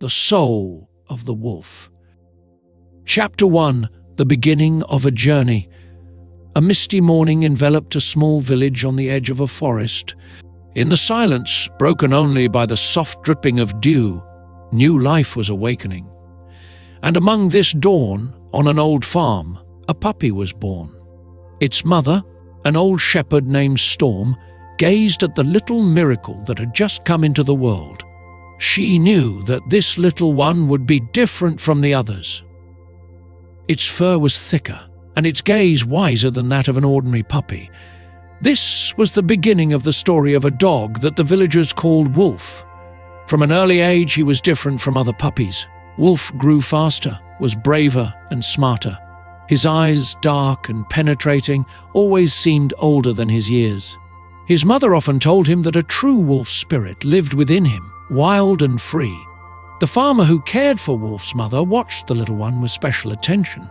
the soul of the wolf. Chapter 1: The beginning of a journey. A misty morning enveloped a small village on the edge of a forest. In the silence, broken only by the soft dripping of dew, new life was awakening. And among this dawn, on an old farm, a puppy was born. Its mother, an old shepherd named Storm, gazed at the little miracle that had just come into the world. She knew that this little one would be different from the others. Its fur was thicker, and its gaze wiser than that of an ordinary puppy. This was the beginning of the story of a dog that the villagers called Wolf. From an early age, he was different from other puppies. Wolf grew faster, was braver and smarter. His eyes, dark and penetrating, always seemed older than his years. His mother often told him that a true wolf spirit lived within him, wild and free. The farmer who cared for Wolf's mother watched the little one with special attention.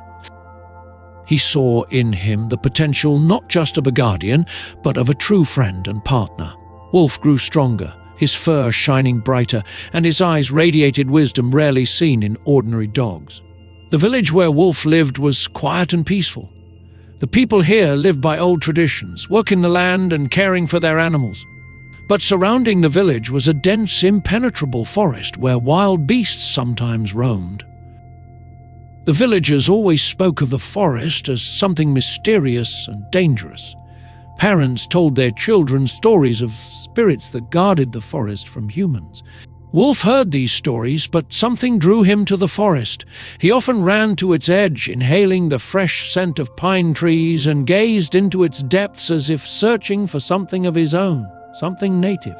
He saw in him the potential not just of a guardian, but of a true friend and partner. Wolf grew stronger, his fur shining brighter, and his eyes radiated wisdom rarely seen in ordinary dogs. The village where Wolf lived was quiet and peaceful. The people here lived by old traditions, working the land and caring for their animals. But surrounding the village was a dense, impenetrable forest where wild beasts sometimes roamed. The villagers always spoke of the forest as something mysterious and dangerous. Parents told their children stories of spirits that guarded the forest from humans. Wolf heard these stories, but something drew him to the forest. He often ran to its edge, inhaling the fresh scent of pine trees, and gazed into its depths as if searching for something of his own, something native.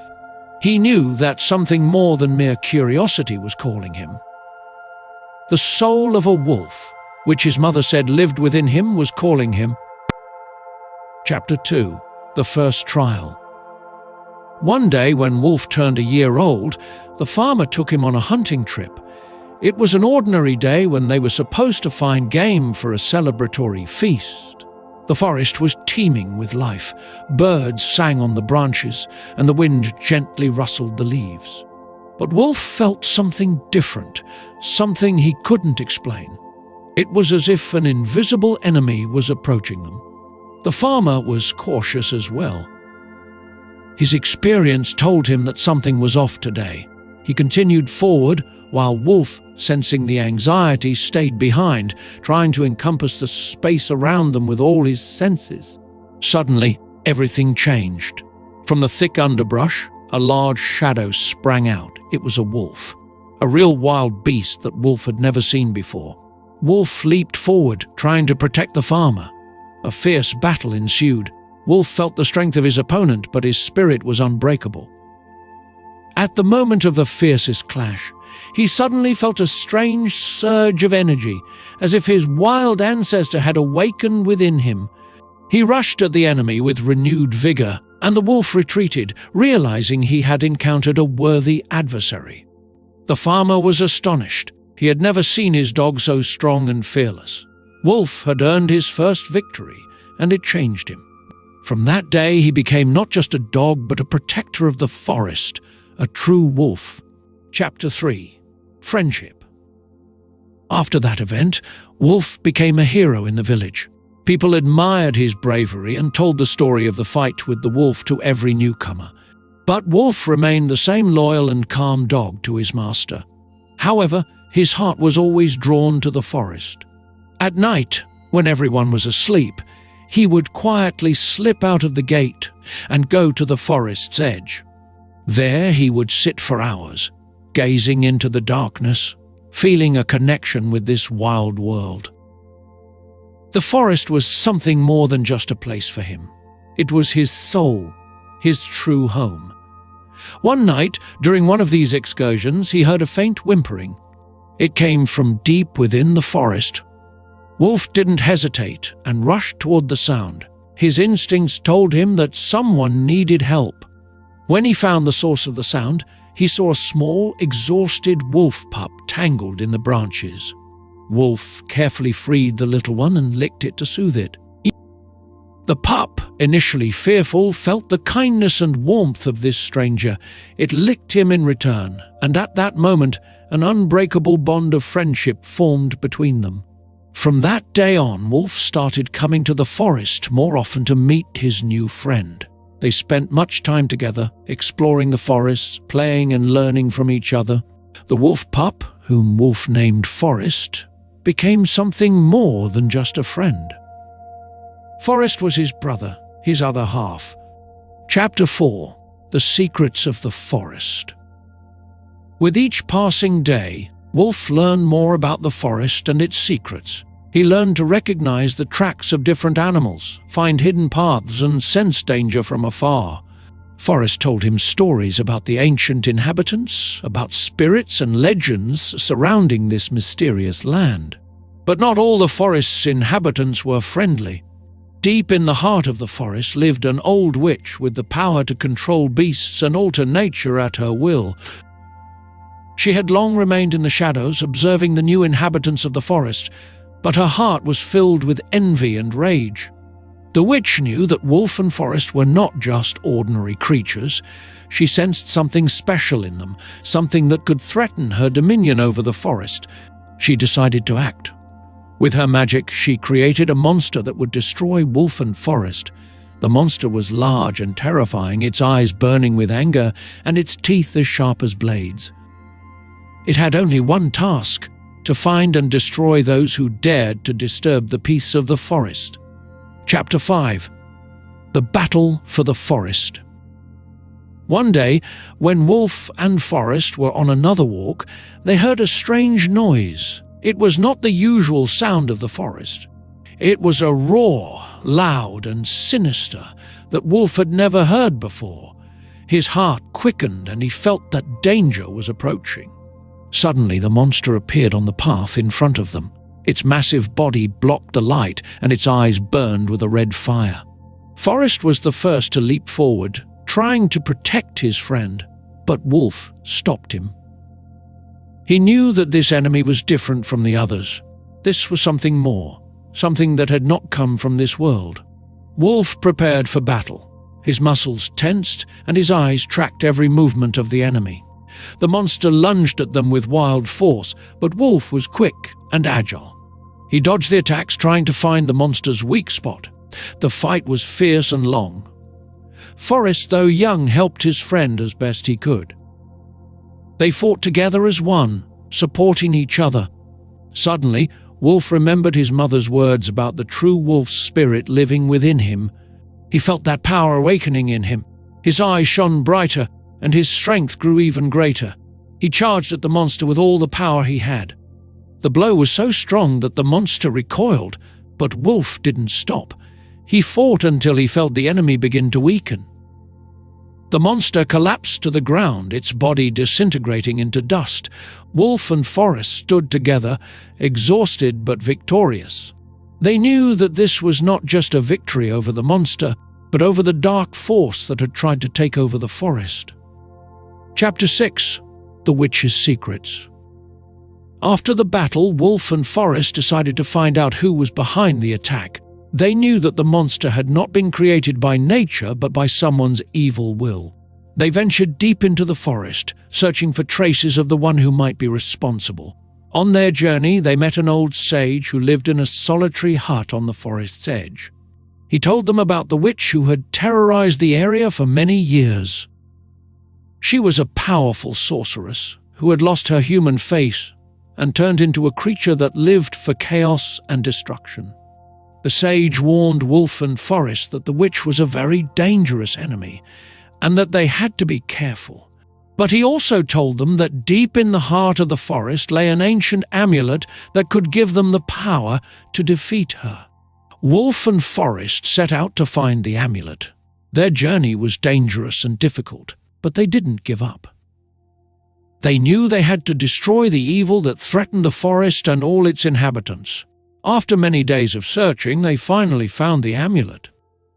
He knew that something more than mere curiosity was calling him. The soul of a wolf, which his mother said lived within him, was calling him. Chapter 2: The First Trial. One day when Wolf turned a year old, the farmer took him on a hunting trip. It was an ordinary day when they were supposed to find game for a celebratory feast. The forest was teeming with life. Birds sang on the branches, and the wind gently rustled the leaves. But Wolf felt something different, something he couldn't explain. It was as if an invisible enemy was approaching them. The farmer was cautious as well. His experience told him that something was off today. He continued forward, while Wolf, sensing the anxiety, stayed behind, trying to encompass the space around them with all his senses. Suddenly, everything changed. From the thick underbrush, a large shadow sprang out. It was a wolf, a real wild beast that Wolf had never seen before. Wolf leaped forward, trying to protect the farmer. A fierce battle ensued. Wolf felt the strength of his opponent, but his spirit was unbreakable. At the moment of the fiercest clash, he suddenly felt a strange surge of energy, as if his wild ancestor had awakened within him. He rushed at the enemy with renewed vigor, and the wolf retreated, realizing he had encountered a worthy adversary. The farmer was astonished. He had never seen his dog so strong and fearless. Wolf had earned his first victory, and it changed him. From that day, he became not just a dog, but a protector of the forest, a true wolf. Chapter 3: Friendship. After that event, Wolf became a hero in the village. People admired his bravery and told the story of the fight with the wolf to every newcomer. But Wolf remained the same loyal and calm dog to his master. However, his heart was always drawn to the forest. At night, when everyone was asleep, he would quietly slip out of the gate and go to the forest's edge. There he would sit for hours, gazing into the darkness, feeling a connection with this wild world. The forest was something more than just a place for him. It was his soul, his true home. One night, during one of these excursions, he heard a faint whimpering. It came from deep within the forest. Wolf didn't hesitate and rushed toward the sound. His instincts told him that someone needed help. When he found the source of the sound, he saw a small, exhausted wolf pup tangled in the branches. Wolf carefully freed the little one and licked it to soothe it. The pup, initially fearful, felt the kindness and warmth of this stranger. It licked him in return, and at that moment, an unbreakable bond of friendship formed between them. From that day on, Wolf started coming to the forest more often to meet his new friend. They spent much time together, exploring the forest, playing and learning from each other. The wolf pup, whom Wolf named Forest, became something more than just a friend. Forest was his brother, his other half. Chapter 4: The Secrets of the Forest. With each passing day, Wolf learned more about the forest and its secrets. He learned to recognize the tracks of different animals, find hidden paths, and sense danger from afar. Forest told him stories about the ancient inhabitants, about spirits and legends surrounding this mysterious land. But not all the forest's inhabitants were friendly. Deep in the heart of the forest lived an old witch with the power to control beasts and alter nature at her will. She had long remained in the shadows, observing the new inhabitants of the forest, but her heart was filled with envy and rage. The witch knew that Wolf and Forest were not just ordinary creatures. She sensed something special in them, something that could threaten her dominion over the forest. She decided to act. With her magic, she created a monster that would destroy Wolf and Forest. The monster was large and terrifying, its eyes burning with anger and its teeth as sharp as blades. It had only one task: to find and destroy those who dared to disturb the peace of the forest. Chapter 5: The Battle for the Forest. One day, when Wolf and Forest were on another walk, they heard a strange noise. It was not the usual sound of the forest. It was a roar, loud and sinister, that Wolf had never heard before. His heart quickened and he felt that danger was approaching. Suddenly, the monster appeared on the path in front of them. Its massive body blocked the light and its eyes burned with a red fire. Forest was the first to leap forward, trying to protect his friend, but Wolf stopped him. He knew that this enemy was different from the others. This was something more, something that had not come from this world. Wolf prepared for battle. His muscles tensed and his eyes tracked every movement of the enemy. The monster lunged at them with wild force, but Wolf was quick and agile. He dodged the attacks, trying to find the monster's weak spot. The fight was fierce and long. Forest, though young, helped his friend as best he could. They fought together as one, supporting each other. Suddenly, Wolf remembered his mother's words about the true wolf's spirit living within him. He felt that power awakening in him. His eyes shone brighter, and his strength grew even greater. He charged at the monster with all the power he had. The blow was so strong that the monster recoiled, but Wolf didn't stop. He fought until he felt the enemy begin to weaken. The monster collapsed to the ground, its body disintegrating into dust. Wolf and Forest stood together, exhausted but victorious. They knew that this was not just a victory over the monster, but over the dark force that had tried to take over the forest. Chapter 6: The Witch's Secrets. After the battle, Wolf and Forest decided to find out who was behind the attack. They knew that the monster had not been created by nature, but by someone's evil will. They ventured deep into the forest, searching for traces of the one who might be responsible. On their journey, they met an old sage who lived in a solitary hut on the forest's edge. He told them about the witch who had terrorized the area for many years. She was a powerful sorceress who had lost her human face and turned into a creature that lived for chaos and destruction. The sage warned Wolf and Forest that the witch was a very dangerous enemy and that they had to be careful. But he also told them that deep in the heart of the forest lay an ancient amulet that could give them the power to defeat her. Wolf and Forest set out to find the amulet. Their journey was dangerous and difficult, but they didn't give up. They knew they had to destroy the evil that threatened the forest and all its inhabitants. After many days of searching, they finally found the amulet.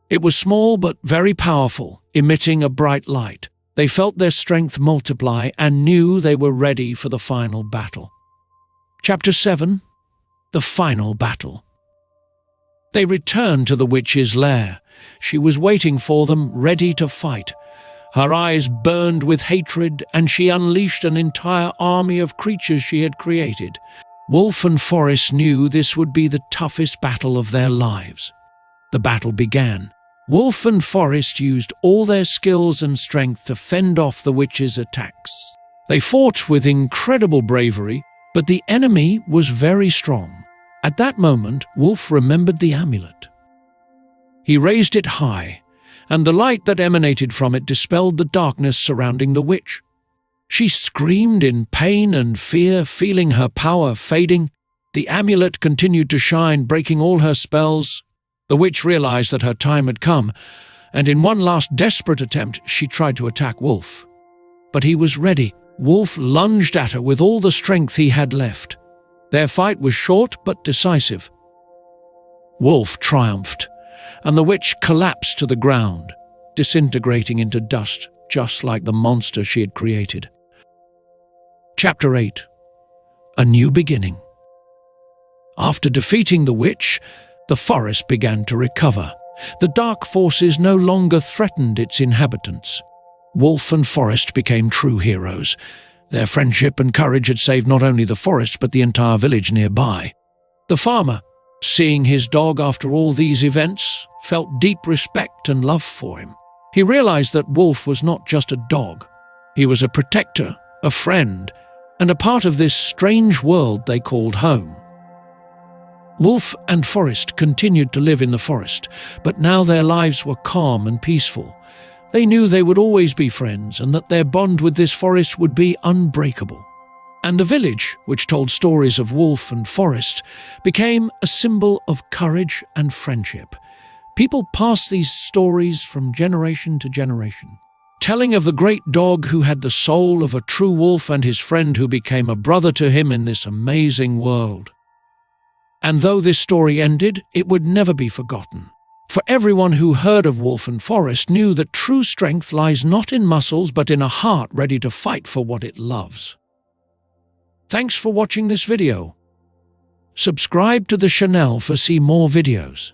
It was small but very powerful, emitting a bright light. They felt their strength multiply and knew they were ready for the final battle. Chapter 7: The Final Battle. They returned to the witch's lair. She was waiting for them, ready to fight. Her eyes burned with hatred, and she unleashed an entire army of creatures she had created. Wolf and Forest knew this would be the toughest battle of their lives. The battle began. Wolf and Forest used all their skills and strength to fend off the witch's attacks. They fought with incredible bravery, but the enemy was very strong. At that moment, Wolf remembered the amulet. He raised it high, and the light that emanated from it dispelled the darkness surrounding the witch. She screamed in pain and fear, feeling her power fading. The amulet continued to shine, breaking all her spells. The witch realized that her time had come, and in one last desperate attempt, she tried to attack Wolf. But he was ready. Wolf lunged at her with all the strength he had left. Their fight was short but decisive. Wolf triumphed, and the witch collapsed to the ground, disintegrating into dust, just like the monster she had created. Chapter 8. A New Beginning. After defeating the witch, the forest began to recover. The dark forces no longer threatened its inhabitants. Wolf and Forest became true heroes. Their friendship and courage had saved not only the forest but the entire village nearby. The farmer, seeing his dog after all these events, felt deep respect and love for him. He realized that Wolf was not just a dog. He was a protector, a friend, and a part of this strange world they called home. Wolf and Forest continued to live in the forest, but now their lives were calm and peaceful. They knew they would always be friends and that their bond with this forest would be unbreakable. And the village, which told stories of Wolf and Forest, became a symbol of courage and friendship. People passed these stories from generation to generation, telling of the great dog who had the soul of a true wolf and his friend who became a brother to him in this amazing world. And though this story ended, it would never be forgotten. For everyone who heard of Wolf and Forest knew that true strength lies not in muscles but in a heart ready to fight for what it loves. Thanks for watching this video. Subscribe to the channel for see more videos.